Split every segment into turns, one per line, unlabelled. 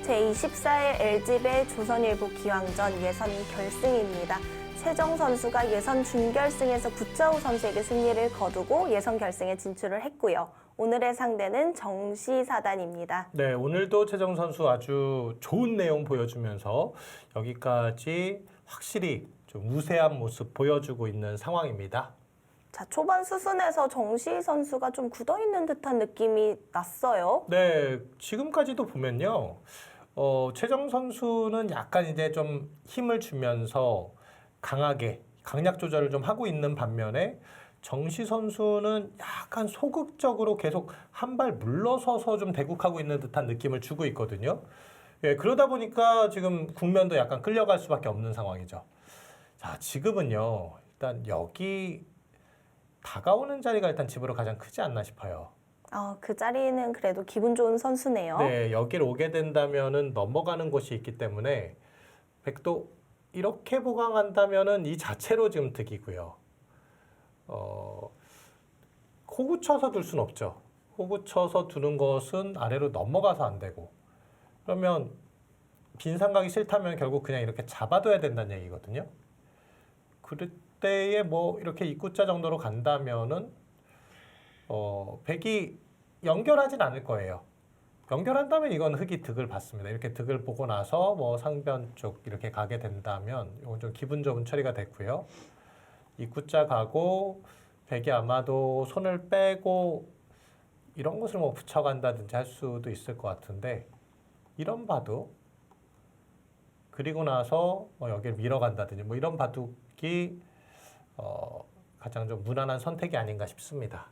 제24회 LG배 조선일보 기왕전 예선 결승입니다. 최정 선수가 예선 준결승에서 구자우 선수에게 승리를 거두고 예선 결승에 진출을 했고요. 오늘의 상대는 정시사단입니다.
네, 오늘도 최정 선수 아주 좋은 내용 보여주면서 여기까지 확실히 좀 우세한 모습 보여주고 있는 상황입니다.
자, 초반 수순에서 정시 선수가 좀 굳어있는 듯한 느낌이 났어요.
네, 지금까지도 보면요. 최정 선수는 약간 이제 좀 힘을 주면서 강하게 강약 조절을 좀 하고 있는 반면에 정시 선수는 약간 소극적으로 계속 한 발 물러서서 좀 대국하고 있는 듯한 느낌을 주고 있거든요. 예, 그러다 보니까 지금 국면도 약간 끌려갈 수밖에 없는 상황이죠. 자, 지금은요. 일단 여기 다가오는 자리가 일단 집으로 가장 크지 않나 싶어요.
그 자리는 그래도 기분 좋은 선수네요.
네, 여기를 오게 된다면은 넘어가는 곳이 있기 때문에 백도 이렇게 보강한다면은 이 자체로 지금 득이고요. 호구 쳐서 둘 수는 없죠. 호구 쳐서 두는 것은 아래로 넘어가서 안 되고 그러면 빈 삼각이 싫다면 결국 그냥 이렇게 잡아둬야 된다는 얘기거든요. 그럴 때에 뭐 이렇게 입구자 정도로 간다면은 백이 연결하진 않을 거예요. 연결한다면 이건 흑이 득을 받습니다. 이렇게 득을 보고 나서 뭐 상변 쪽 이렇게 가게 된다면 이건 좀 기분 좋은 처리가 됐고요. 입구자 가고 백이 아마도 손을 빼고 이런 것을 뭐 붙여간다든지 할 수도 있을 것 같은데 이런 바둑 그리고 나서 뭐 여기를 밀어간다든지 뭐 이런 바둑이 가장 좀 무난한 선택이 아닌가 싶습니다.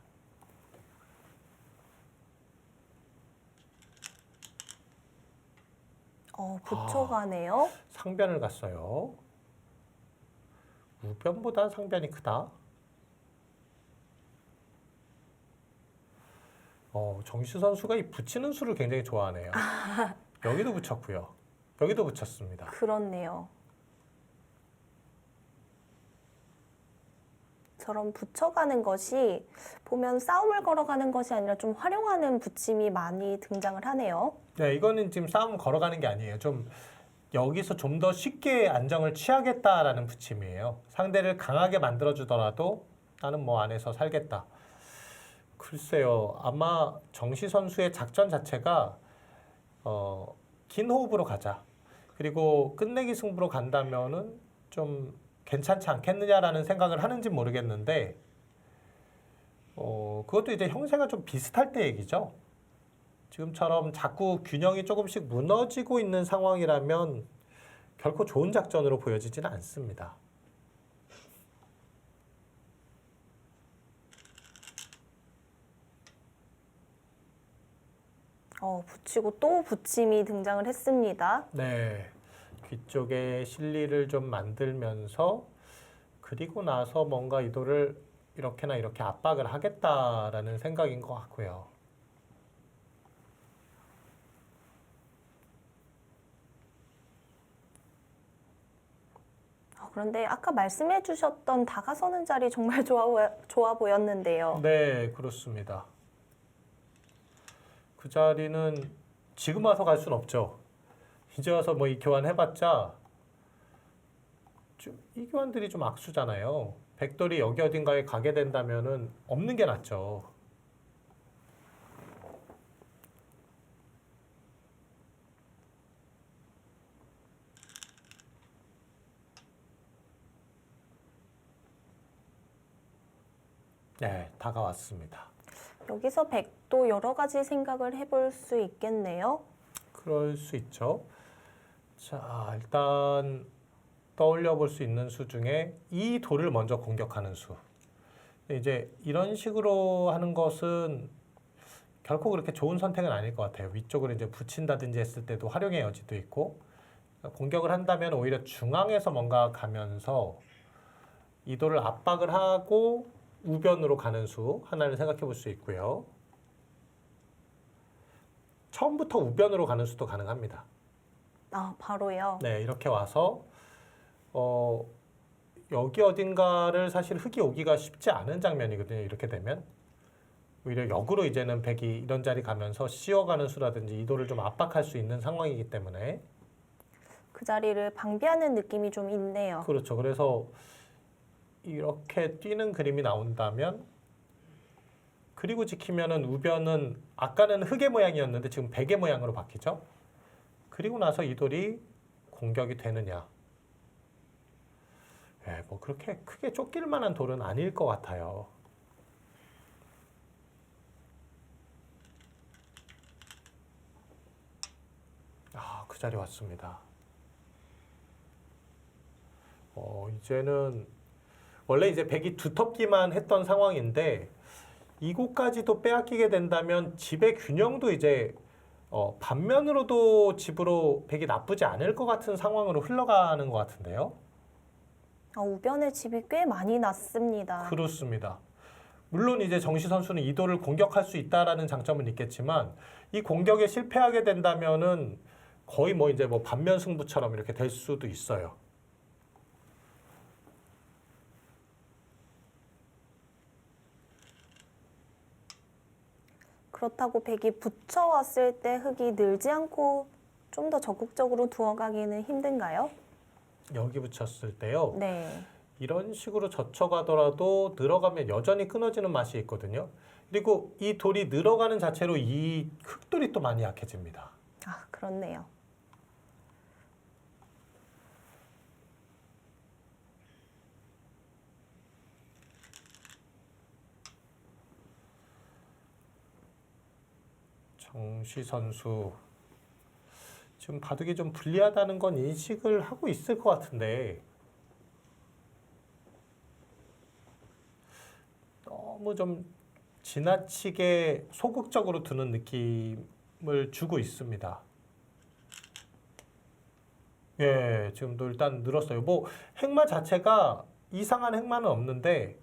붙여가네요.
상변을 갔어요. 우변보다 상변이 크다. 정시 선수가 이 붙이는 수를 굉장히 좋아하네요. 여기도 붙였고요. 여기도 붙였습니다.
그렇네요. 저런 붙여가는 것이 보면 싸움을 걸어가는 것이 아니라 좀 활용하는 붙임이 많이 등장을 하네요.
네, 이거는 지금 싸움 걸어가는 게 아니에요. 좀 여기서 좀 더 쉽게 안정을 취하겠다라는 붙임이에요. 상대를 강하게 만들어주더라도 나는 뭐 안에서 살겠다. 글쎄요. 아마 정시 선수의 작전 자체가 긴 호흡으로 가자. 그리고 끝내기 승부로 간다면은 좀 괜찮지 않겠느냐라는 생각을 하는지 모르겠는데 그것도 이제 형세가 좀 비슷할 때 얘기죠. 지금처럼 자꾸 균형이 조금씩 무너지고 있는 상황이라면 결코 좋은 작전으로 보여지지는 않습니다.
붙이고 또 붙임이 등장을 했습니다.
네. 귀 쪽에 실리를 좀 만들면서 그리고 나서 뭔가 이도를 이렇게나 이렇게 압박을 하겠다라는 생각인 것 같고요.
그런데 아까 말씀해 주셨던 다가서는 자리 정말 좋아 보였는데요.
네, 그렇습니다. 그 자리는 지금 와서 갈 수는 없죠. 이제 와서 뭐 이 교환 해봤자 이 교환들이 좀 악수잖아요. 백돌이 여기 어딘가에 가게 된다면은 없는 게 낫죠. 네, 다가왔습니다.
여기서 백도 여러 가지 생각을 해볼 수 있겠네요.
그럴 수 있죠. 자, 일단 떠올려 볼 수 있는 수 중에 이 돌을 먼저 공격하는 수. 이제 이런 식으로 하는 것은 결코 그렇게 좋은 선택은 아닐 것 같아요. 위쪽으로 이제 붙인다든지 했을 때도 활용의 여지도 있고 공격을 한다면 오히려 중앙에서 뭔가 가면서 이 돌을 압박을 하고 우변으로 가는 수 하나를 생각해 볼 수 있고요. 처음부터 우변으로 가는 수도 가능합니다.
바로요.
네, 이렇게 와서 여기 어딘가를 사실 흑이 오기가 쉽지 않은 장면이거든요. 이렇게 되면 오히려 역으로 이제는 백이 이런 자리 가면서 씌어가는 수라든지 이도를 좀 압박할 수 있는 상황이기 때문에
그 자리를 방비하는 느낌이 좀 있네요.
그렇죠. 그래서 이렇게 뛰는 그림이 나온다면 그리고 지키면은 우변은 아까는 흑의 모양이었는데 지금 백의 모양으로 바뀌죠. 그리고 나서 이 돌이 공격이 되느냐. 예, 뭐 그렇게 크게 쫓길 만한 돌은 아닐 것 같아요. 아, 그 자리 왔습니다. 이제는 원래 이제 백이 두텁기만 했던 상황인데 이곳까지도 빼앗기게 된다면 집의 균형도 이제 반면으로도 집으로 백이 나쁘지 않을 것 같은 상황으로 흘러가는 것 같은데요.
우변에 집이 꽤 많이 났습니다.
그렇습니다. 물론 이제 정시 선수는 이 돌을 공격할 수 있다라는 장점은 있겠지만 이 공격에 실패하게 된다면은 거의 뭐 이제 뭐 반면 승부처럼 이렇게 될 수도 있어요.
그렇다고 백이 붙여왔을 때 흑이 늘지 않고 좀 더 적극적으로 두어가기는 힘든가요?
여기 붙였을 때요.
네.
이런 식으로 젖혀가더라도 늘어가면 여전히 끊어지는 맛이 있거든요. 그리고 이 돌이 늘어가는 자체로 이 흑돌이 또 많이 약해집니다.
아, 그렇네요.
정시 선수 지금 바둑이 좀 불리하다는 건 인식을 하고 있을 것 같은데 너무 좀 지나치게 소극적으로 두는 느낌을 주고 있습니다. 예, 지금도 일단 늘었어요. 뭐 행마 자체가 이상한 행마는 없는데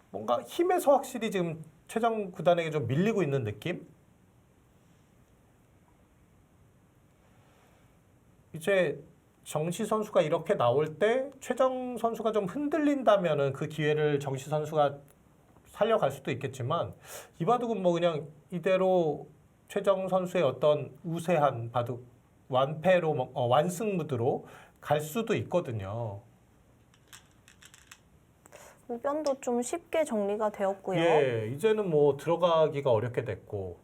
뭔가 힘에서 확실히 지금 최정 구단에게 좀 밀리고 있는 느낌? 이제 정시 선수가 이렇게 나올 때 최정 선수가 좀 흔들린다면은 그 기회를 정시 선수가 살려갈 수도 있겠지만 이 바둑은 뭐 그냥 이대로 최정 선수의 어떤 우세한 바둑 완패로 완승 무드로 갈 수도 있거든요.
우변도 좀 쉽게 정리가 되었고요.
예, 이제는 뭐 들어가기가 어렵게 됐고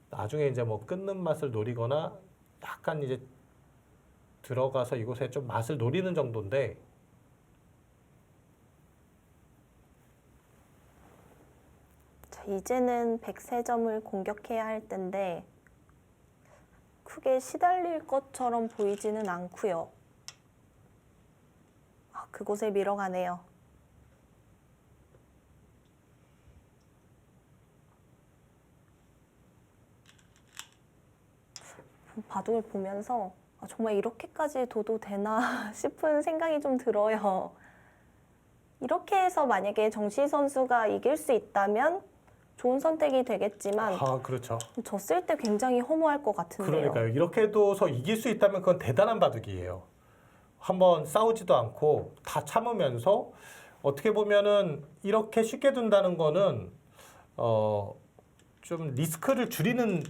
나중에 이제 뭐 끊는 맛을 노리거나 약간 이제 들어가서 이곳에 좀 맛을 노리는 정도인데
자, 이제는 103점을 공격해야 할 텐데 크게 시달릴 것처럼 보이지는 않고요. 그곳에 밀어가네요. 바둑을 보면서 정말 이렇게까지 둬도 되나 싶은 생각이 좀 들어요. 이렇게 해서 만약에 정시 선수가 이길 수 있다면 좋은 선택이 되겠지만
아, 그렇죠.
졌을 때 굉장히 허무할 것 같은데요.
그러니까요. 이렇게 해도서 이길 수 있다면 그건 대단한 바둑이에요. 한번 싸우지도 않고 다 참으면서 어떻게 보면은 이렇게 쉽게 둔다는 거는 좀 리스크를 줄이는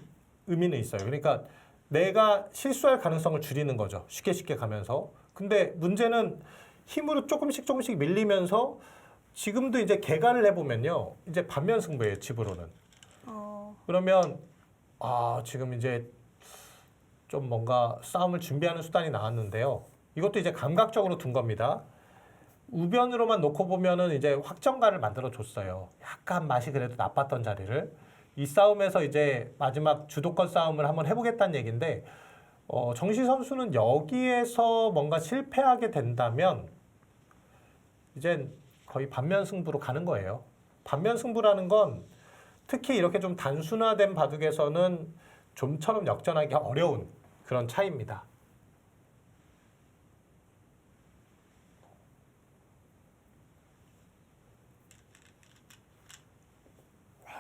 의미는 있어요. 그러니까 내가 실수할 가능성을 줄이는 거죠. 쉽게 쉽게 가면서. 근데 문제는 힘으로 조금씩 밀리면서 지금도 이제 개가를 해보면요. 이제 반면 승부예요. 집으로는. 그러면 지금 이제 좀 뭔가 싸움을 준비하는 수단이 나왔는데요. 이것도 이제 감각적으로 둔 겁니다. 우변으로만 놓고 보면은 이제 확정가를 만들어 줬어요. 약간 맛이 그래도 나빴던 자리를. 이 싸움에서 이제 마지막 주도권 싸움을 한번 해보겠다는 얘기인데 정시 선수는 여기에서 뭔가 실패하게 된다면 이젠 거의 반면 승부로 가는 거예요. 반면 승부라는 건 특히 이렇게 좀 단순화된 바둑에서는 좀처럼 역전하기 어려운 그런 차이입니다.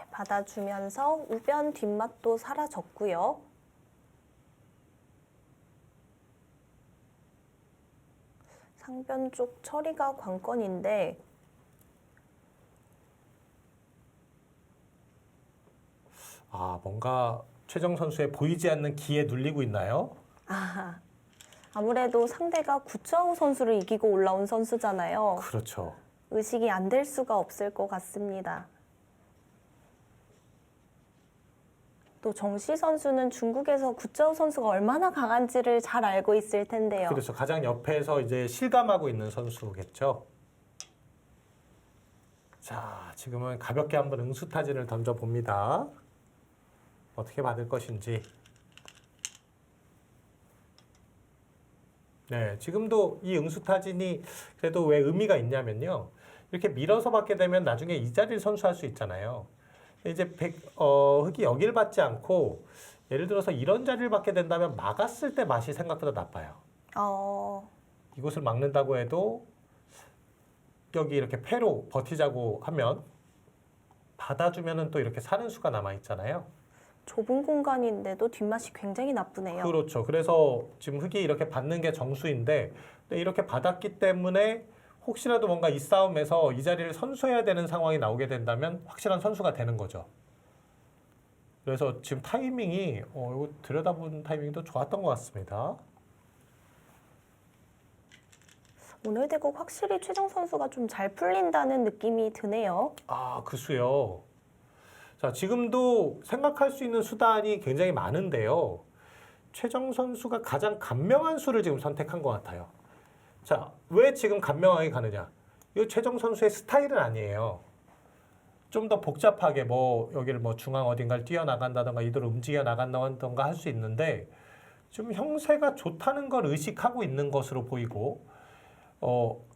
받아주면서 우변 뒷맛도 사라졌고요. 상변 쪽 처리가 관건인데
아, 뭔가 최정 선수의 보이지 않는 기에 눌리고 있나요?
아, 아무래도 상대가 구차오 선수를 이기고 올라온 선수잖아요.
그렇죠.
의식이 안 될 수가 없을 것 같습니다. 또 정시 선수는 중국에서 구차오 선수가 얼마나 강한지를 잘 알고 있을 텐데요.
그렇죠. 가장 옆에서 이제 실감하고 있는 선수겠죠. 자, 지금은 가볍게 한번 응수타진을 던져봅니다. 어떻게 받을 것인지. 네, 지금도 이 응수타진이 그래도 왜 의미가 있냐면요. 이렇게 밀어서 받게 되면 나중에 이 자리를 선수할 수 있잖아요. 이제 흙이 여길 받지 않고 예를 들어서 이런 자리를 받게 된다면 막았을 때 맛이 생각보다 나빠요. 이곳을 막는다고 해도 여기 이렇게 패로 버티자고 하면 받아주면은 또 이렇게 사는 수가 남아 있잖아요.
좁은 공간인데도 뒷맛이 굉장히 나쁘네요.
그렇죠. 그래서 지금 흙이 이렇게 받는 게 정수인데 근데 이렇게 받았기 때문에 혹시라도 뭔가 이 싸움에서 이 자리를 선수해야 되는 상황이 나오게 된다면 확실한 선수가 되는 거죠. 그래서 지금 타이밍이 이거 들여다본 타이밍도 좋았던 것 같습니다.
오늘 대국 확실히 최정 선수가 좀 잘 풀린다는 느낌이 드네요.
아, 그 수요. 자, 지금도 생각할 수 있는 수단이 굉장히 많은데요. 최정 선수가 가장 간명한 수를 지금 선택한 것 같아요. 자, 왜 지금 간명하게 가느냐? 이 최정 선수의 스타일은 아니에요. 좀 더 복잡하게 여기를 중앙 어딘가를 뛰어나간다던가 이대로 움직여 나간다던가 할 수 있는데 좀 형세가 좋다는 걸 의식하고 있는 것으로 보이고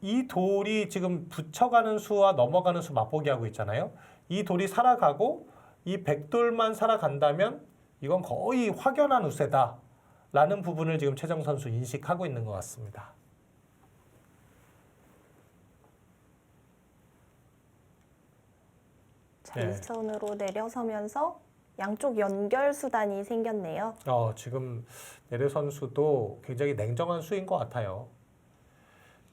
이 돌이 지금 붙여가는 수와 넘어가는 수 맛보기 하고 있잖아요. 이 돌이 살아가고 이 백돌만 살아간다면 이건 거의 확연한 우세다라는 부분을 지금 최정 선수 인식하고 있는 것 같습니다.
자,
네.
일선으로 내려서면서 양쪽 연결 수단이 생겼네요.
지금 내래 선수도 굉장히 냉정한 수인 것 같아요.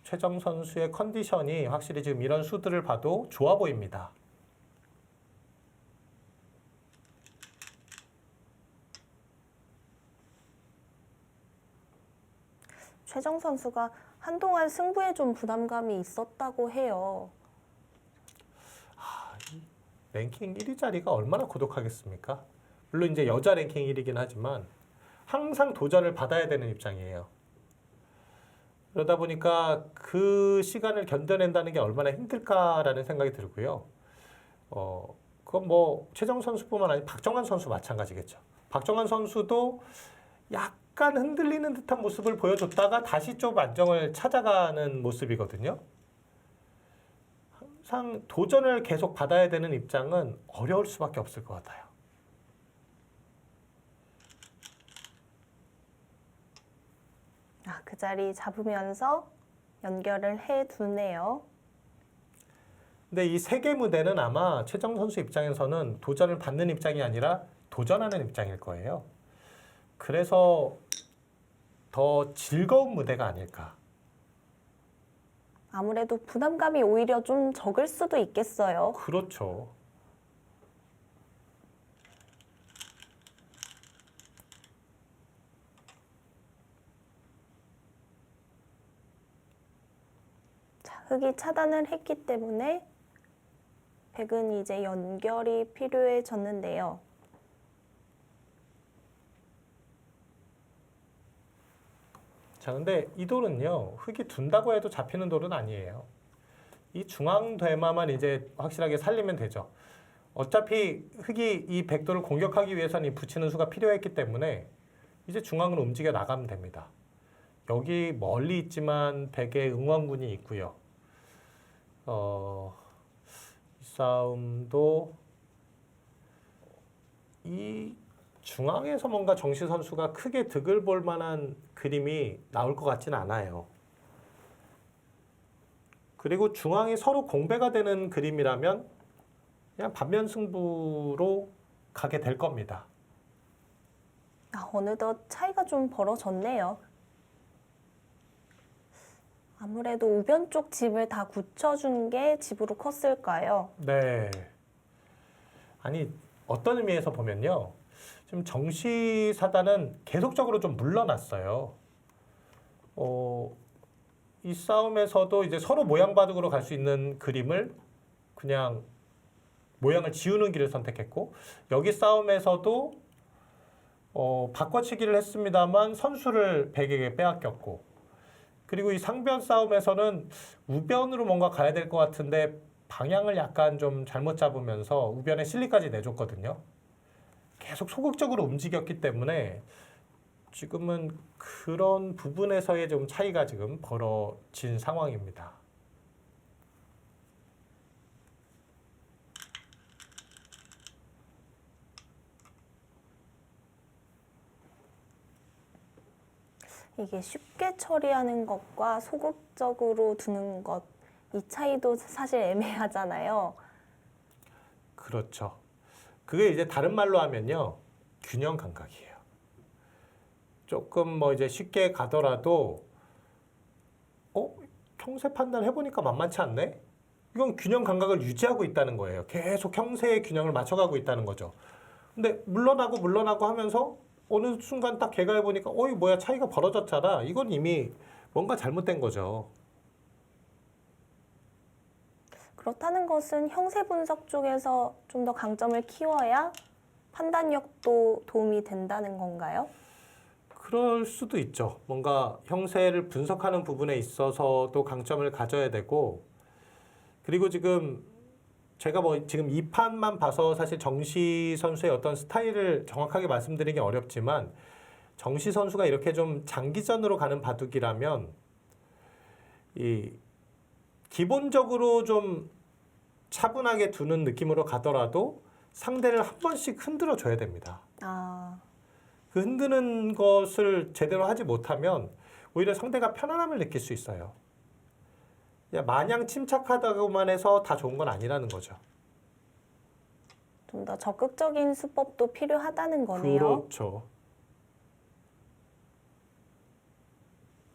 최정 선수의 컨디션이 확실히 지금 이런 수들을 봐도 좋아 보입니다.
최정 선수가 한동안 승부에 좀 부담감이 있었다고 해요.
랭킹 1위 자리가 얼마나 고독하겠습니까? 물론 이제 여자 랭킹 1위긴 하지만 항상 도전을 받아야 되는 입장이에요. 그러다 보니까 그 시간을 견뎌낸다는 게 얼마나 힘들까라는 생각이 들고요. 그건 최정 선수뿐만 아니라 박정환 선수 마찬가지겠죠. 박정환 선수도 약간 흔들리는 듯한 모습을 보여줬다가 다시 좀 안정을 찾아가는 모습이거든요. 항상 도전을 계속 받아야 되는 입장은 어려울 수밖에 없을 것 같아요.
그 자리 잡으면서 연결을 해두네요.
근데 이 세계 무대는 아마 최정 선수 입장에서는 도전을 받는 입장이 아니라 도전하는 입장일 거예요. 그래서 더 즐거운 무대가 아닐까.
아무래도 부담감이 오히려 좀 적을 수도 있겠어요.
그렇죠.
자, 흙이 차단을 했기 때문에 백은 이제 연결이 필요해졌는데요.
자, 근데 이 돌은요, 흙이 둔다고 해도 잡히는 돌은 아니에요. 이 중앙되마만 이제 확실하게 살리면 되죠. 어차피 흙이 이 백돌을 공격하기 위해서는 이 붙이는 수가 필요했기 때문에 이제 중앙으로 움직여 나가면 됩니다. 여기 멀리 있지만 백의 응원군이 있고요. 이 싸움도 이 중앙에서 뭔가 정시 선수가 크게 득을 볼 만한 그림이 나올 것 같지는 않아요. 그리고 중앙이 서로 공배가 되는 그림이라면 그냥 반면 승부로 가게 될 겁니다.
어느덧 차이가 좀 벌어졌네요. 아무래도 우변 쪽 집을 다 굳혀준 게 집으로 컸을까요?
네. 아니 어떤 의미에서 보면요. 지금 정시 사단은 계속적으로 좀 물러났어요. 이 싸움에서도 이제 서로 모양 바둑으로 갈 수 있는 그림을 그냥 모양을 지우는 길을 선택했고, 여기 싸움에서도 바꿔치기를 했습니다만 선수를 백에게 빼앗겼고, 그리고 이 상변 싸움에서는 우변으로 뭔가 가야 될 것 같은데 방향을 약간 좀 잘못 잡으면서 우변에 실리까지 내줬거든요. 계속 소극적으로 움직였기 때문에 지금은 그런 부분에서의 좀 차이가 지금 벌어진 상황입니다.
이게 쉽게 처리하는 것과 소극적으로 두는 것, 이 차이도 사실 애매하잖아요.
그렇죠. 그게 이제 다른 말로 하면요. 균형 감각이에요. 조금 뭐 이제 쉽게 가더라도 형세 판단 해보니까 만만치 않네? 이건 균형 감각을 유지하고 있다는 거예요. 계속 형세의 균형을 맞춰가고 있다는 거죠. 근데 물러나고 하면서 어느 순간 딱 걔가 해보니까 어이 뭐야 차이가 벌어졌잖아. 이건 이미 뭔가 잘못된 거죠.
그렇다는 것은 형세 분석 쪽에서 좀 더 강점을 키워야 판단력도 도움이 된다는 건가요?
그럴 수도 있죠. 뭔가 형세를 분석하는 부분에 있어서도 강점을 가져야 되고, 그리고 지금 제가 뭐 지금 이 판만 봐서 사실 정시 선수의 어떤 스타일을 정확하게 말씀드리기 어렵지만, 정시 선수가 이렇게 좀 장기전으로 가는 바둑이라면 이 기본적으로 좀 차분하게 두는 느낌으로 가더라도 상대를 한 번씩 흔들어 줘야 됩니다. 그 흔드는 것을 제대로 하지 못하면 오히려 상대가 편안함을 느낄 수 있어요. 그냥 마냥 침착하다고만 해서 다 좋은 건 아니라는 거죠.
좀 더 적극적인 수법도 필요하다는 거네요.
그렇죠.